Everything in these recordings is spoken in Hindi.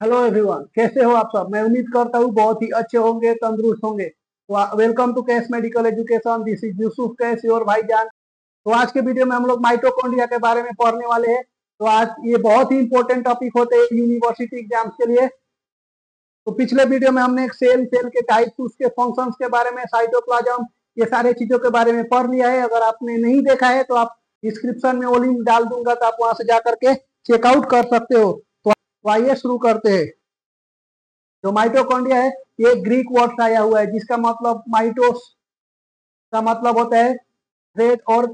हेलो एवरीवन, कैसे हो आप सब। मैं उम्मीद करता हूँ बहुत ही अच्छे होंगे, तंदुरुस्त होंगे। Welcome to Cash medical education. This is Yusuf Cash, your भाईजान। तो आज के वीडियो में हम लोग माइटोकॉन्ड्रिया के बारे में पढ़ने वाले हैं। तो आज ये बहुत ही इंपॉर्टेंट टॉपिक होते हैं यूनिवर्सिटी एग्जाम्स के लिए। तो पिछले वीडियो में हमने एक सेल सेल के टाइप्स, उसके फंक्शंस के बारे में, साइटोप्लाज्म, ये सारे चीजों के बारे में पढ़ लिया है। अगर आपने नहीं देखा है तो आप डिस्क्रिप्शन में वो लिंक डाल दूंगा, तो आप वहां से जाकर के चेकआउट कर सकते हो। तो आइए शुरू करते हैं। जो माइटोकॉन्ड्रिया है, ये ग्रीक वर्ड से आया हुआ है, जिसका मतलब माइटोस का मतलब होता है थ्रेड, और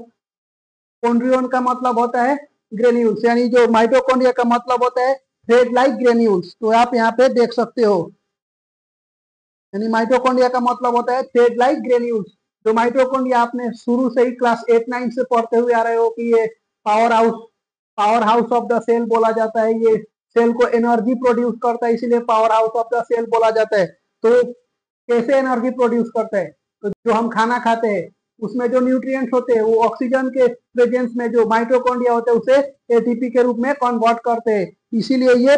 कॉन्ड्रियन का मतलब होता है ग्रेन्यूल्स। यानी जो माइटोकॉन्ड्रिया का मतलब होता है थ्रेड लाइक ग्रेन्यूल्स। तो आप यहाँ पे देख सकते हो, यानी माइटोकॉन्ड्रिया का मतलब होता है थ्रेड लाइक ग्रेन्यूल्स। जो माइटोकॉन्ड्रिया आपने शुरू से ही क्लास 8-9 से पढ़ते हुए आ रहे हो कि ये power house of the cell बोला जाता है। ये सेल को एनर्जी प्रोड्यूस करता है, इसीलिए power house of the cell बोला जाता है। तो कैसे एनर्जी प्रोड्यूस करता है? तो जो हम खाना खाते हैं उसमें जो न्यूट्रिएंट्स होते हैं वो ऑक्सीजन के प्रेजेंस में जो माइटोकॉन्ड्रिया होते हैं उसे एटीपी के रूप में कन्वर्ट करते हैं। इसीलिए ये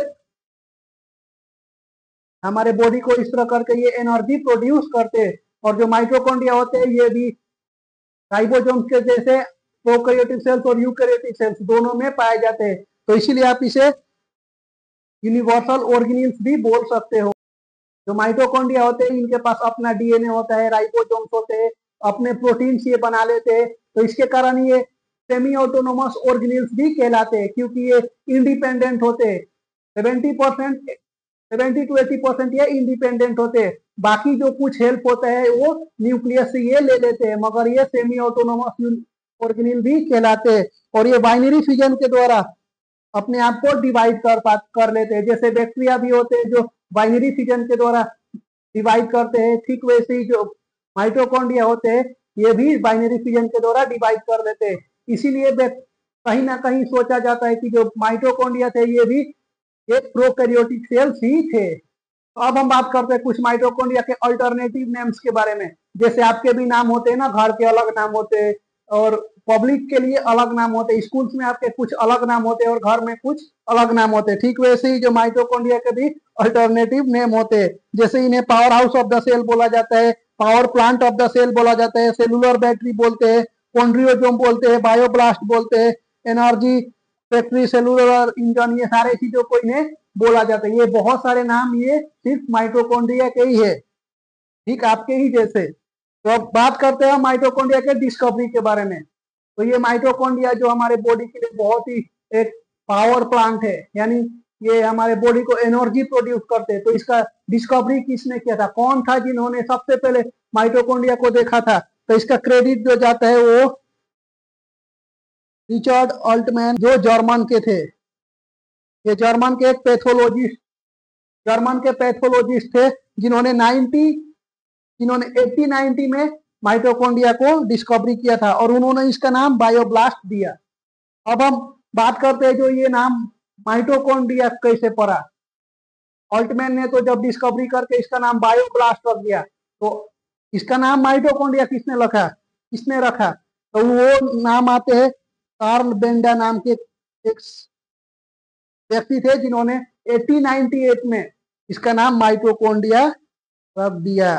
हमारे बॉडी को इस तरह करके ये एनर्जी प्रोड्यूस करते हैं। और जो माइटोकॉन्ड्रिया होते हैं ये भी राइबोसोम्स के जैसे प्रोकैरियोटिक सेल्स और यूकैरियोटिक सेल्स दोनों में पाए जाते हैं। तो इसीलिए आप इसे यूनिवर्सल ऑर्गेनिल्स भी बोल सकते हो। जो माइटोकॉन्ड्रिया होते हैं इनके पास अपना डीएनए होता है, राइबोसोम्स होते हैं, अपने प्रोटीन्स ये बना लेते हैं। तो इसके कारण ये सेमी ऑटोनोमस ऑर्गेनिल्स भी कहलाते हैं, क्योंकि ये इंडिपेंडेंट होते हैं। 70% 70 to 80% ये इंडिपेंडेंट होते हैं। बाकी जो कुछ हेल्प होता है वो न्यूक्लियस से ये ले लेते हैं, मगर ये सेमी ऑटोनोमस ऑर्गेनिल भी कहलाते हैं। और ये बाइनरी फिजन के द्वारा अपने आप को डिवाइड कर लेते हैं। जैसे बैक्टीरिया भी होते हैं जो बाइनरी फिजन के द्वारा डिवाइड करते हैं, ठीक वैसे ही जो माइटोकॉन्ड्रिया होते हैं ये भी बाइनरी फिजन के द्वारा डिवाइड कर लेते हैं। इसीलिए कहीं ना कहीं सोचा जाता है कि जो माइटोकॉन्ड्रिया थे ये भी एक प्रोकैरियोटिक सेल्स ही थे। तो अब हम बात करते हैं कुछ माइटोकॉन्ड्रिया के अल्टरनेटिव नेम्स के बारे में। जैसे आपके भी नाम होते हैं ना, घर के अलग नाम होते हैं और पब्लिक के लिए अलग नाम होते हैं, स्कूल्स में आपके कुछ अलग नाम होते हैं और घर में कुछ अलग नाम होते हैं। ठीक वैसे ही जो माइटोकॉन्ड्रिया के भी अल्टरनेटिव नेम होते हैं। जैसे इन्हें power house of the cell बोला जाता है, power plant of the cell बोला जाता है, सेलुलर बैटरी बोलते हैं, कॉन्ड्रियोजोम बोलते हैं, बायोब्लास्ट बोलते हैं, एनर्जी फैक्ट्री, सेलुलर इंजन, ये सारे चीजों को इन्हें बोला जाता है। ये बहुत सारे नाम ये सिर्फ माइटोकॉन्ड्रिया के ही है, ठीक आपके ही जैसे। तो अब बात करते हैं माइटोकॉन्ड्रिया के डिस्कवरी के बारे में। तो ये माइटोकॉन्ड्रिया जो हमारे बॉडी के लिए बहुत ही एक पावर प्लांट है, यानी ये हमारे बॉडी को एनर्जी प्रोड्यूस करते हैं। तो इसका डिस्कवरी किसने किया था, कौन था जिन्होंने सबसे पहले माइटोकॉन्ड्रिया को देखा था? तो इसका क्रेडिट जो जाता है वो रिचर्ड अल्टमैन, जो जर्मन के थे। ये जर्मन के पैथोलॉजिस्ट थे, जिन्होंने 80-90 में माइटोकॉन्ड्रिया को डिस्कवरी किया था, और उन्होंने इसका नाम बायोब्लास्ट दिया। अब हम बात करते हैं जो ये नाम माइटोकॉन्ड्रिया कैसे पड़ा। ऑल्टमैन ने तो जब डिस्कवरी करके इसका नाम बायोब्लास्ट रख दिया, तो इसका नाम माइटोकॉन्ड्रिया किसने रखा? तो वो नाम आते हैं कार्ल बेंडा नाम के एक व्यक्ति थे, जिन्होंने 1898 में इसका नाम माइटोकॉन्ड्रिया रख दिया।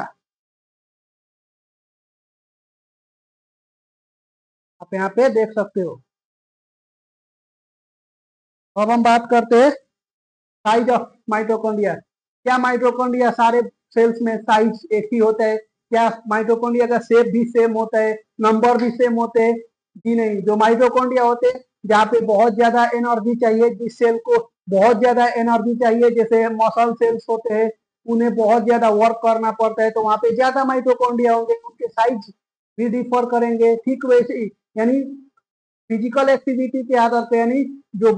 आप यहाँ पे देख सकते हो। अब हम बात करते हैं साइज ऑफ माइटोकॉन्ड्रिया। क्या माइटोकॉन्ड्रिया सारे सेल्स में साइज एक ही होता है? क्या माइटोकॉन्ड्रिया का शेप भी सेम होता है, नंबर भी सेम होते हैं? जी नहीं। जो माइटोकॉन्ड्रिया होते हैं जहाँ पे बहुत ज्यादा एनर्जी चाहिए, जिस सेल को बहुत ज्यादा एनर्जी चाहिए, जैसे मसल सेल्स होते हैं उन्हें बहुत ज्यादा वर्क करना पड़ता है, तो वहां पे ज्यादा माइटोकॉन्ड्रिया होंगे, उनके साइज भी डिफर करेंगे। ठीक वैसे ही यानी फिजिकल एक्टिविटी के आधार पे, यानी जो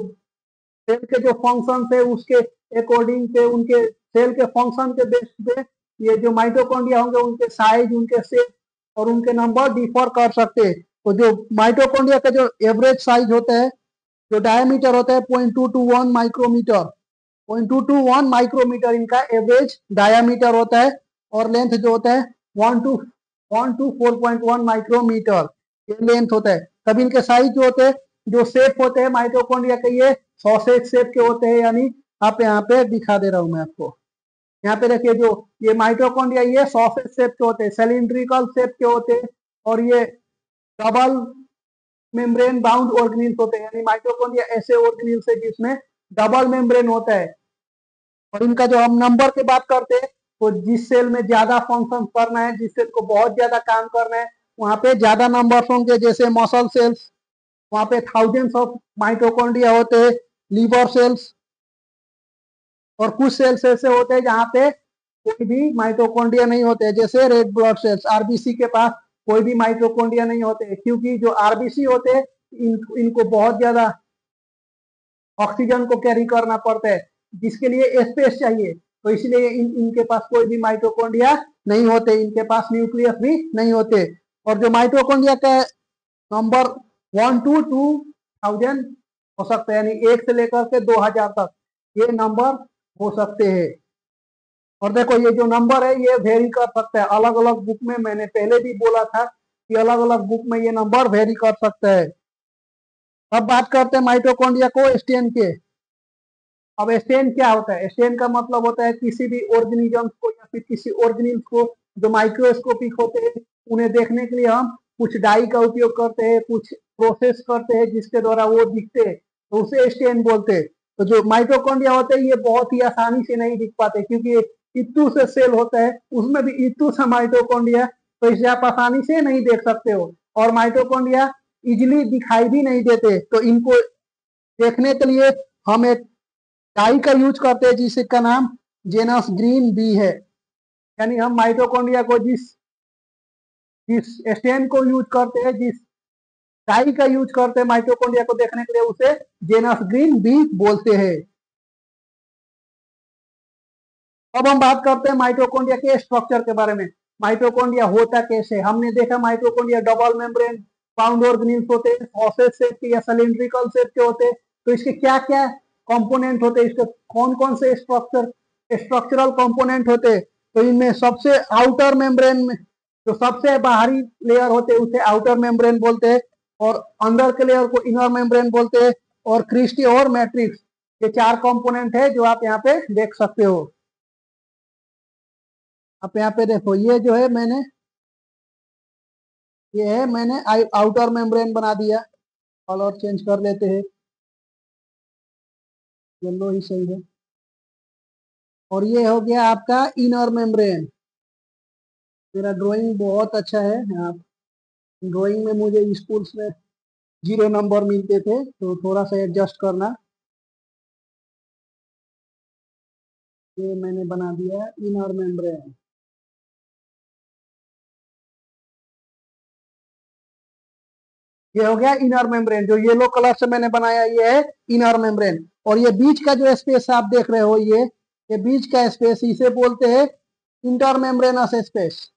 सेल के जो फंक्शन है उसके अकॉर्डिंग से, उनके सेल के फंक्शन के बेस पे ये जो माइटोकॉन्ड्रिया होंगे उनके साइज, उनके शेप और उनके नंबर डिफर कर सकते हैं। तो जो माइटोकॉन्ड्रिया का जो एवरेज साइज होता है, जो डायमीटर होता है 0.221 माइक्रोमीटर, 0.221 माइक्रोमीटर इनका एवरेज डायमीटर होता है, और लेंथ जो होता है 1 to 4.1 माइक्रोमीटर ये लेंथ होता है। तब इनके साइज जो होते हैं, जो शेप होते हैं माइटोकॉन्ड्रिया के, ये सॉसेज शेप के होते हैं, यानी आप यहाँ पे दिखा दे रहा हूं मैं आपको। यहाँ पे देखिए जो ये माइटोकॉन्ड्रिया ये सॉसेज शेप के होते हैं, सिलिंड्रिकल शेप के होते हैं, और ये डबल मेम्ब्रेन बाउंड ऑर्गेनिल्स होते हैं। यानी माइटोकॉन्ड्रिया ऐसे ऑर्गेनिल्स है जिसमें डबल मेम्ब्रेन होता है। और इनका जो हम नंबर की बात करते हैं, तो जिस सेल में ज्यादा फंक्शन करना है, जिस सेल को बहुत ज्यादा काम करना है, वहां पे ज्यादा नंबर होंगे। जैसे मसल सेल्स, वहां पे थाउजेंड्स ऑफ माइटोकॉन्ड्रिया होते हैं। लीवर सेल्स, और कुछ सेल्स ऐसे होते हैं जहां पे कोई भी माइटोकॉन्ड्रिया नहीं होते, जैसे रेड ब्लड सेल्स, आरबीसी के पास कोई भी माइटोकॉन्ड्रिया नहीं होते, क्योंकि जो आरबीसी होते हैं इनको बहुत ज्यादा ऑक्सीजन को कैरी करना पड़ता है, जिसके लिए स्पेस चाहिए। तो इसलिए इनके पास कोई भी माइटोकॉन्ड्रिया नहीं होते, इनके पास न्यूक्लियस भी नहीं होते। और जो माइटोकॉन्ड्रिया का नंबर 1 to 2000 हो सकता है, यानी 1 से लेकर के 2000 तक ये नंबर हो सकते हैं। और देखो ये जो नंबर है ये वेरी कर सकता है अलग अलग बुक में। मैंने पहले भी बोला था कि अलग अलग बुक में ये नंबर वेरी कर सकता है। अब बात करते हैं माइटोकॉन्ड्रिया को स्टेन के। अब स्टेन क्या होता है? स्टेन का मतलब होता है किसी भी ऑर्गेनिजम्स को या फिर किसी ऑर्गेनिल्स को जो माइक्रोस्कोपिक होते हैं, उन्हें देखने के लिए हम कुछ डाई का उपयोग करते हैं, कुछ प्रोसेस करते हैं जिसके द्वारा वो दिखते हैं, तो उसे स्टेन बोलते हैं। तो जो माइटोकॉन्ड्रिया होते हैं ये बहुत ही आसानी से नहीं दिख पाते, क्योंकि इतू से सेल होता है, उसमें भी इतू से माइटोकॉन्ड्रिया, तो इसे आप आसानी से नहीं देख सकते हो। और माइटोकॉन्ड्रिया इजिली दिखाई भी नहीं देते, तो इनको देखने के लिए हम एक डाई का यूज करते हैं जिसका नाम जेनस ग्रीन बी है। यानी हम माइटोकॉन्ड्रिया को जिस जिस स्टेन को यूज करते हैं, जिस डाई का यूज करते हैं माइटोकॉन्ड्रिया को देखने के लिए, उसे जेनस ग्रीन बी बोलते हैं। अब हम बात करते हैं माइटोकॉन्ड्रिया के स्ट्रक्चर के बारे में। माइटोकॉन्ड्रिया होता कैसे? हमने देखा mitochondria double membrane bound organelles होते हैं, सॉसेज शेप के या सिलिंड्रिकल शेप के होते हैं। तो इसके क्या क्या कंपोनेंट होते हैं, इसके कौन कौन से स्ट्रक्चरल कंपोनेंट होते हैं? तो इनमें सबसे आउटर मेम्ब्रेन में जो सबसे बाहरी लेयर होते हैं उसे आउटर मेम्ब्रेन बोलते हैं, और अंदर के लेयर को इनर मेम्ब्रेन बोलते हैं, और क्रिस्टी और मैट्रिक्स, ये 4 कंपोनेंट है जो आप यहाँ पे देख सकते हो। आप यहाँ पे देखो ये है मैंने आउटर मेम्ब्रेन बना दिया। कलर चेंज कर लेते हैं, येलो ही सही है। और ये हो गया आपका इनर मेम्ब्रेन। मेरा ड्राइंग बहुत अच्छा है। यहाँ ड्राइंग में मुझे स्कूल्स में 0 नंबर मिलते थे, तो थोड़ा सा एडजस्ट करना। ये मैंने बना दिया इनर मेम्ब्रेन। ये हो गया इनर मेम्ब्रेन, जो येलो कलर से मैंने बनाया ये है इनर मेम्ब्रेन। और ये बीच का जो स्पेस आप देख रहे हो, ये बीच का स्पेस, इसे बोलते हैं इंटर मेम्ब्रेनस स्पेस।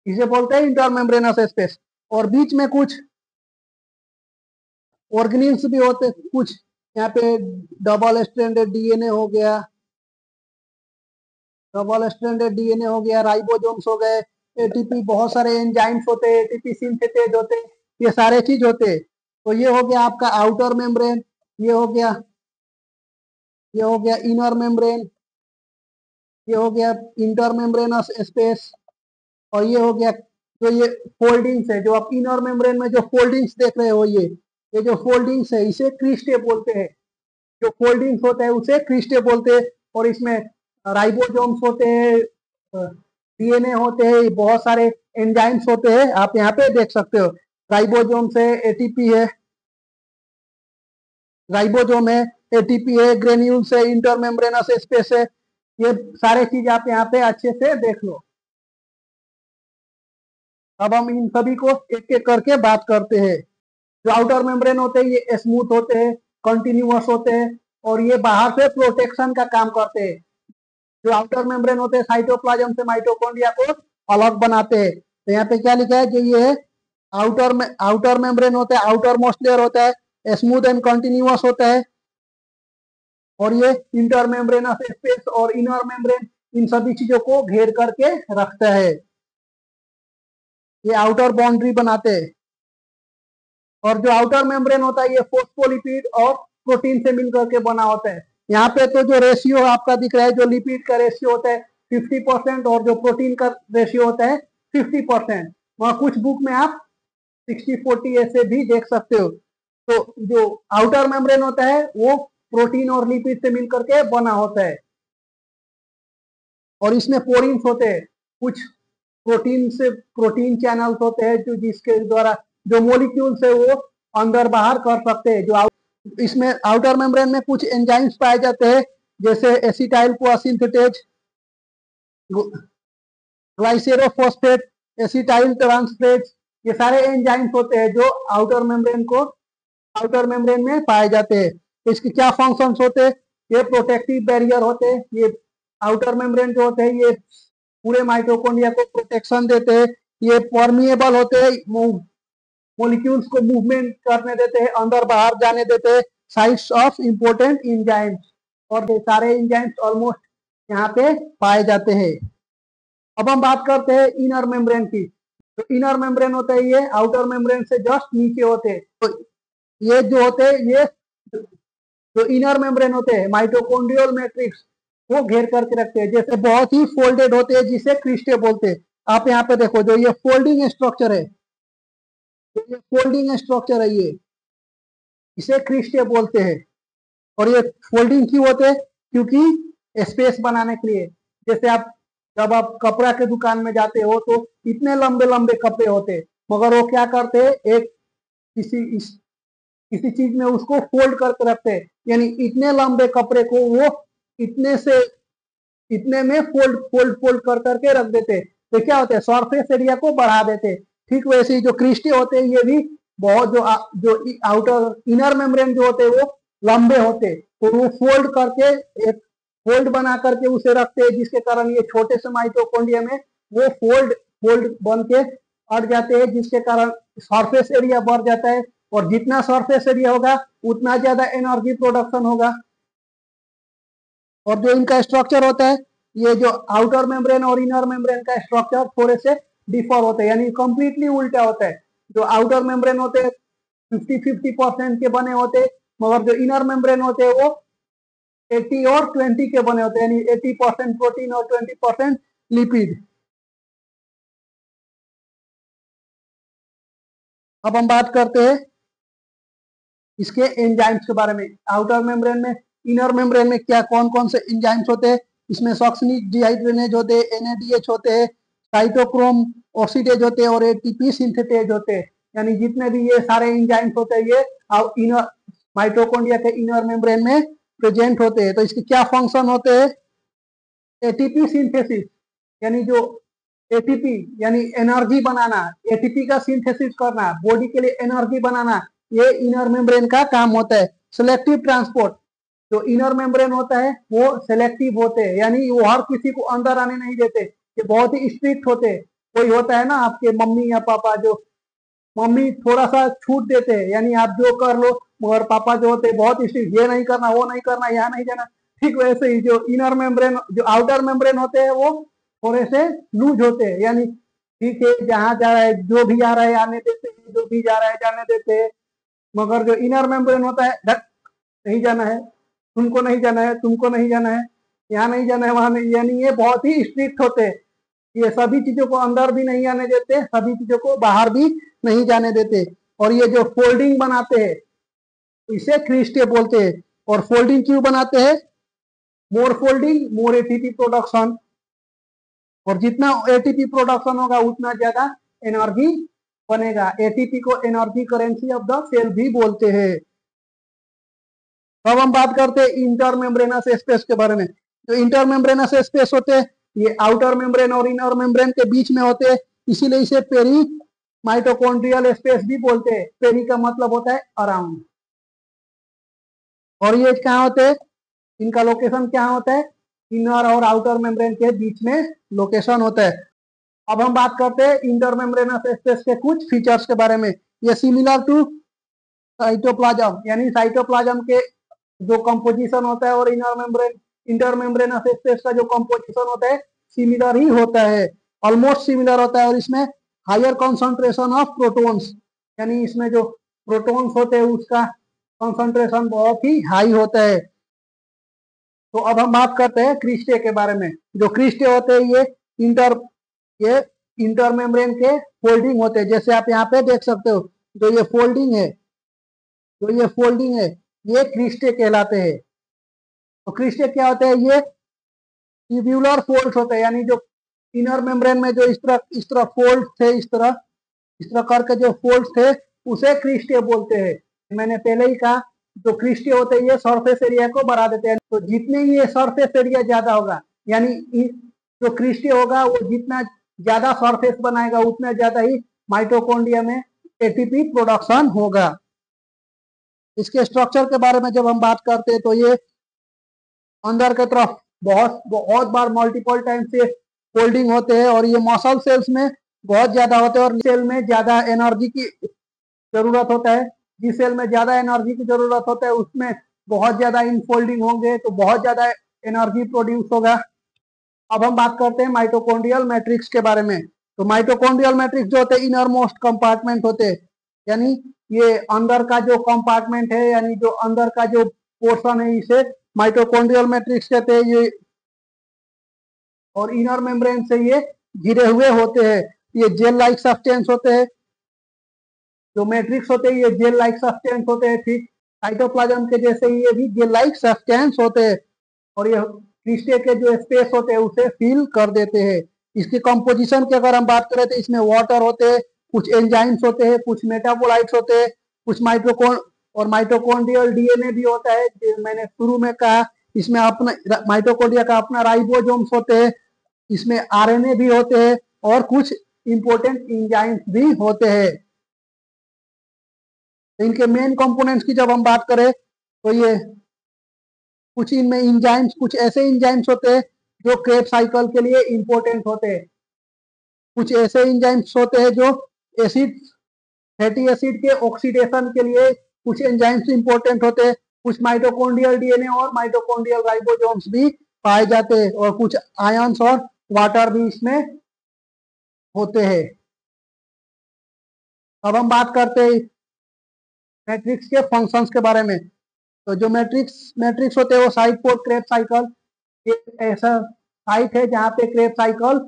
इसे बोलते हैं इंटर मेम्ब्रेनस स्पेस। और बीच में कुछ ऑर्गेनिल्स भी होते, कुछ यहाँ पे डबल स्ट्रैंडेड डीएनए हो गया, राइबोसोम्स हो गए, एटीपी, बहुत सारे एंजाइम्स होते हैं, एटीपी सिंथेटेज होते हैं, ये सारे चीज होते हैं। तो ये हो गया आपका आउटर मेम्ब्रेन, ये हो गया इनर मेम्ब्रेन, ये हो गया इंटर मेम्ब्रेनस स्पेस, और ये हो गया जो ये फोल्डिंग्स है, जो आप इनर मेम्ब्रेन में जो फोल्डिंग्स देख रहे हो, ये जो फोल्डिंग्स है इसे क्रिस्टे बोलते हैं। जो फोल्डिंग्स होते हैं उसे क्रिस्टे बोलते हैं। और इसमें राइबोसोम्स होते हैं, डीएनए होते हैं, बहुत सारे एंजाइम्स होते हैं, आप यहाँ पे देख सकते हो। राइबोसोम्स है, एटीपी है, राइबोसोम है, एटीपी है, ग्रेन्यूल्स है, इंटरमेम्ब्रेनस स्पेस है, ये सारे चीज आप यहाँ पे अच्छे से देख लो। अब हम इन सभी को एक एक करके बात करते हैं। जो आउटर मेम्ब्रेन होते हैं ये स्मूथ होते हैं, कंटिन्यूअस होते हैं, और ये बाहर से प्रोटेक्शन का काम करते हैं। जो आउटर मेम्ब्रेन होते हैं साइटोप्लाज्म से माइटोकॉन्ड्रिया को अलग बनाते हैं। तो यहाँ पे क्या लिखा है कि ये आउटर मेम्ब्रेन होता है, आउटर मोस्ट लेयर होता है, स्मूथ एंड कंटिन्यूअस होता है, और ये इंटर मेम्ब्रेनस स्पेस और इनर मेम्ब्रेन इन सभी चीजों को घेर करके रखता है। ये आउटर बाउंड्री बनाते हैं। और जो आउटर मेम्ब्रेन होता है ये फोस्फोलिपिड और प्रोटीन से मिलकर के बना होता है। यहाँ पे तो जो रेशियो आपका दिख रहा है, जो लिपिड का रेशियो होता है 50% और जो प्रोटीन का रेशियो होता है 50%। वहाँ कुछ बुक में आप 60-40 ऐसे भी देख सकते हो। तो जो आउटर मेम्ब्रेन होता है वो प्रोटीन और लिपिड से मिलकर के बना होता है और इसमें पोरिन्स होते हैं, कुछ प्रोटीन चैनल्स होते हैं जो जिसके द्वारा जो मॉलिक्यूल्स है वो अंदर बाहर कर सकते हैं। जो इसमें आउटर मेम्ब्रेन में कुछ एंजाइम्स पाए जाते हैं जैसे acetyl co synthetase, ग्लाइसेरोफॉस्फेट, acetyl transferase, ये सारे एंजाइम्स होते हैं जो आउटर मेम्ब्रेन में पाए जाते हैं। तो इसके क्या फंक्शंस होते हैं? ये प्रोटेक्टिव बैरियर होते हैं। ये आउटर मेम्ब्रेन जो होते हैं ये पूरे माइटोकॉन्ड्रिया को प्रोटेक्शन देते हैं। ये परमिएबल होते हैं, मॉलिक्यूल्स को मूवमेंट करने देते हैं, अंदर बाहर जाने देते हैं। साइट्स ऑफ इंपोर्टेंट एंजाइम्स, और ये सारे एंजाइम्स ऑलमोस्ट यहाँ पे पाए जाते हैं। अब हम बात करते हैं इनर मेम्ब्रेन की। तो इनर मेम्ब्रेन होता है ये आउटर मेम्ब्रेन से जस्ट नीचे होते हैं। तो ये जो होते हैं ये जो इनर मेम्ब्रेन होते हैं माइटोकॉन्ड्रियल मैट्रिक्स वो घेर करके रखते हैं, जैसे बहुत ही फोल्डेड होते हैं जिसे क्रिस्टे बोलते हैं। आप यहाँ पे देखो जो ये फोल्डिंग स्ट्रक्चर है, तो ये फोल्डिंग स्ट्रक्चर है, ये इसे क्रिस्टे बोलते हैं। और ये फोल्डिंग क्यों होते हैं? क्योंकि स्पेस बनाने के लिए। जैसे आप जब आप कपड़ा के दुकान में जाते हो तो इतने लंबे लंबे कपड़े होते हैं, मगर वो क्या करते हैं एक किसी चीज में उसको फोल्ड करके रखते हैं, यानी इतने लंबे कपड़े को वो इतने में फोल्ड कर करके रख देते हैं। तो क्या होता है सरफेस एरिया को बढ़ा देते हैं। ठीक वैसे ही जो क्रिस्टी होते हैं ये भी बहुत जो आउटर इनर मेम्ब्रेन जो होते हैं वो लंबे होते हैं, तो वो फोल्ड करके एक फोल्ड बना करके उसे रखते हैं, जिसके कारण ये छोटे से माइटोकॉन्ड्रिया में वो फोल्ड बन के अट जाते हैं, जिसके कारण सरफेस एरिया बढ़ जाता है। और जितना सरफेस एरिया होगा उतना ज्यादा एनर्जी प्रोडक्शन होगा। और जो इनका स्ट्रक्चर होता है, ये जो आउटर मेम्ब्रेन और इनर मेम्ब्रेन का स्ट्रक्चर थोड़े से डिफर होते हैं, यानी कंप्लीटली उल्टा होता है। जो आउटर मेम्ब्रेन होते हैं 50-50% के बने होते हैं, मगर जो इनर मेम्ब्रेन होते हैं वो 80 और 20 के बने होते हैं, यानी 80% प्रोटीन और 20% लिपिड। अब हम बात करते हैं इसके एंजाइम्स के बारे में। आउटर मेम्ब्रेन में इनर मेम्ब्रेन में क्या कौन कौन से एंजाइम्स होते हैं? इसमें सॉक्सिनिक डिहाइड्रेनेज होते हैं, एनएडीएच होते हैं, साइटोक्रोम ऑक्सीडेज होते हैं और एटीपी सिंथेटेज होते हैं। यानी जितने भी ये सारे एंजाइम्स होते हैं ये इनर माइटोकॉन्ड्रिया के इनर मेम्ब्रेन में प्रेजेंट होते हैं। तो इसके क्या फंक्शन होते हैं? एटीपी सिंथेसिस, यानी जो एटीपी यानी एनर्जी बनाना, एटीपी का सिंथेसिस करना, बॉडी के लिए एनर्जी बनाना, ये इनर मेम्ब्रेन का काम होता है। सिलेक्टिव ट्रांसपोर्ट, जो इनर मेम्ब्रेन होता है वो सेलेक्टिव होते हैं, यानी वो हर किसी को अंदर आने नहीं देते, ये बहुत ही स्ट्रिक्ट होते हैं। कोई होता है ना आपके मम्मी या पापा, जो मम्मी थोड़ा सा छूट देते हैं, यानी आप जो कर लो, मगर पापा जो होते हैं बहुत स्ट्रिक्ट, ये नहीं करना, वो नहीं करना, यहाँ नहीं जाना। ठीक वैसे ही जो इनर मेम्ब्रेन जो आउटर मेम्ब्रेन होते हैं वो थोड़े से लूज होते हैं, यानी ठीक है जहां जा रहा है जो भी आ रहा है आने देते हैं, जो भी जा रहा है जाने देते हैं। मगर जो इनर मेम्ब्रेन होता है नहीं जाना है, तुमको नहीं जाना है, तुमको नहीं जाना है, यहाँ नहीं जाना है, वहां नहीं, यानी ये बहुत ही स्ट्रिक्ट होते हैं। ये सभी चीजों को अंदर भी नहीं आने देते, सभी चीजों को बाहर भी नहीं जाने देते। और ये जो फोल्डिंग बनाते हैं इसे क्रिस्टे बोलते हैं। और फोल्डिंग क्यों बनाते हैं? मोर फोल्डिंग मोर एटीपी प्रोडक्शन, और जितना एटीपी प्रोडक्शन होगा उतना ज्यादा एनर्जी बनेगा। एटीपी को energy currency of the cell भी बोलते हैं। अब हम बात करते हैं इंटर मेम्ब्रेनस स्पेस के बारे में। जो इंटर मेम्ब्रेनस स्पेस होते हैं ये आउटर मेम्ब्रेन और इनर मेम्ब्रेन के बीच में होते हैं, इसीलिए इसे पेरी माइटोकॉन्ड्रियल स्पेस भी बोलते हैं। पेरी का मतलब होता है अराउंड। और ये कहाँ होते हैं? इनका लोकेशन क्या होता है? इनर और आउटर मेम्ब्रेन के बीच में लोकेशन होता है। अब हम बात करते हैं इंटर मेम्ब्रेनस स्पेस के कुछ फीचर्स के बारे में। ये सिमिलर टू साइटोप्लाज्म, यानी साइटोप्लाज्म के जो कंपोजिशन होता है और इंटर मेम्ब्रेनस स्पेस का जो कंपोजिशन होता है सिमिलर ही होता है, ऑलमोस्ट सिमिलर होता है। और इसमें हायर कॉन्सेंट्रेशन ऑफ प्रोटॉन्स, यानी इसमें जो प्रोटॉन्स होते हैं उसका कंसंट्रेशन बहुत ही हाई होता है। तो अब हम बात करते हैं क्रिस्टे के बारे में। जो क्रिस्टे होते हैं ये इंटर मेम्ब्रेन के फोल्डिंग होते हैं, जैसे आप यहाँ पे देख सकते हो। जो ये फोल्डिंग है ये क्रिस्टे कहलाते हैं। तो क्रिस्टे क्या होते हैं? ये ट्यूब्यूलर फोल्ड्स होते हैं, यानी जो इनर मेम्ब्रेन में जो इस तरह फोल्ड थे, इस तरह करके जो फोल्ड थे उसे क्रिस्टे बोलते हैं। मैंने पहले ही कहा, जो क्रिस्टे होते हैं ये सरफेस एरिया को बढ़ा देते हैं। तो जितने ये सरफेस एरिया ज्यादा होगा, यानी जो क्रिस्टे होगा वो जितना ज्यादा सरफेस बनाएगा उतना ज्यादा ही माइटोकॉन्ड्रिया में एटीपी प्रोडक्शन होगा। इसके स्ट्रक्चर के बारे में जब हम बात करते हैं तो ये अंदर की तरफ बहुत बार मल्टीपल टाइम से फोल्डिंग होते हैं, और ये मसल सेल्स में बहुत ज्यादा होते हैं, और सेल में ज्यादा एनर्जी की जरूरत होता है। जिस सेल में ज्यादा एनर्जी की जरूरत होता है उसमें बहुत ज्यादा इनफोल्डिंग होंगे, तो बहुत ज्यादा एनर्जी प्रोड्यूस होगा। अब हम बात करते हैं माइटोकॉन्ड्रियल मैट्रिक्स के बारे में। तो माइटोकॉन्ड्रियल मैट्रिक्स जो होते हैं इनर मोस्ट कंपार्टमेंट होते हैं, यानी ये अंदर का जो कंपार्टमेंट है, यानी जो अंदर का जो पोर्शन है, इसे माइटोकॉन्ड्रियल मैट्रिक्स कहते हैं। ये और इनर मेम्ब्रेन से ये घिरे हुए होते हैं। ये जेल लाइक सब्सटेंस होते हैं। जो मैट्रिक्स होते हैं ये जेल लाइक सब्सटेंस होते हैं, ठीक साइटोप्लाज्म के जैसे ये भी जेल लाइक सब्सटेंस होते हैं, और ये क्रिस्टे के जो स्पेस होते हैं उसे फिल कर देते हैं। इसकी कंपोजिशन की अगर हम बात करें तो इसमें वाटर होते हैं, कुछ एंजाइम्स होते हैं, कुछ मेटाबोलाइट्स होते हैं, कुछ माइटोकॉन्ड्रियल डीएनए भी होता है। मैंने शुरू में कहा इसमें अपना माइटोकॉन्ड्रिया का अपना राइबोसोम्स होते हैं, इसमें आरएनए भी होते हैं, और कुछ इंपॉर्टेंट एंजाइम्स भी होते हैं। तो इनके मेन कंपोनेंट्स की जब हम बात करें तो ये कुछ इनमें एंजाइम्स, कुछ ऐसे एंजाइम्स होते हैं जो क्रेब साइकिल के लिए इंपॉर्टेंट होते हैं। कुछ ऐसे एंजाइम्स होते हैं जो फैटी एसिड के ऑक्सीडेशन के लिए कुछ एंजाइम्स इंपॉर्टेंट होते हैं। कुछ माइटोकॉन्ड्रियल डीएनए और माइटोकॉन्ड्रियल राइबोसोम्स भी पाए जाते हैं, और कुछ आयंस और वाटर भी इसमें होते हैं। अब हम बात करते हैं मैट्रिक्स के फंक्शंस के बारे में। तो जो मैट्रिक्स होते हैं वो साइट फॉर क्रेब साइकिल, एक ऐसा साइट है जहाँ पे क्रेब साइकिल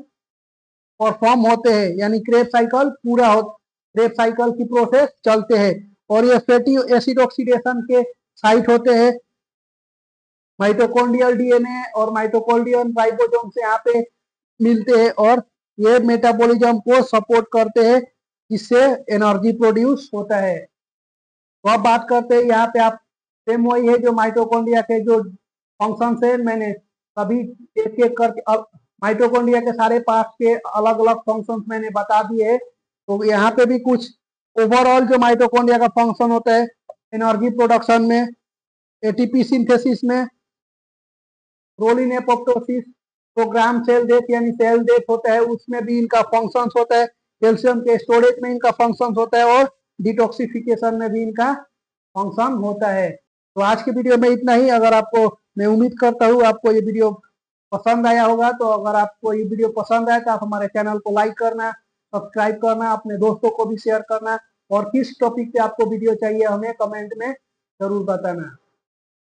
परफॉर्म होते हैं, यानी क्रेब साइकिल की प्रोसेस चलते हैं। और ये फैटी एसिड ऑक्सीडेशन के साइट होते हैं। माइटोकॉन्ड्रियल डीएनए और माइटोकॉन्ड्रियल राइबोसोम से यहाँ पे मिलते हैं, और ये मेटाबॉलिज्म को सपोर्ट करते हैं, जिससे एनर्जी प्रोड्यूस होता है। तो अब बात करते हैं यहाँ पे आप सेम वही है जो माइटोकॉन्ड्रिया के जो फंक्शन है, मैंने सभी एक एक करके माइटोकॉन्ड्रिया के सारे पार्ट्स के अलग अलग फंक्शंस मैंने बता दिए। तो यहाँ पे भी कुछ ओवरऑल जो माइटोकॉन्ड्रिया का फंक्शन होता है, एनर्जी प्रोडक्शन में, एटीपी सिंथेसिस में, रोलिन एपोप्टोसिस, प्रोग्राम सेल डेथ यानी सेल डेथ होता है, उसमें भी इनका फंक्शंस होता है। कैल्शियम के स्टोरेज में इनका फंक्शंस होता है, और डिटॉक्सिफिकेशन में भी इनका फंक्शन होता है। तो आज की वीडियो में इतना ही। अगर आपको, मैं उम्मीद करता हूँ आपको ये वीडियो पसंद आया होगा। तो अगर आपको ये वीडियो पसंद आए तो आप हमारे चैनल को लाइक करना, सब्सक्राइब करना, अपने दोस्तों को भी शेयर करना, और किस टॉपिक पे आपको वीडियो चाहिए हमें कमेंट में जरूर बताना।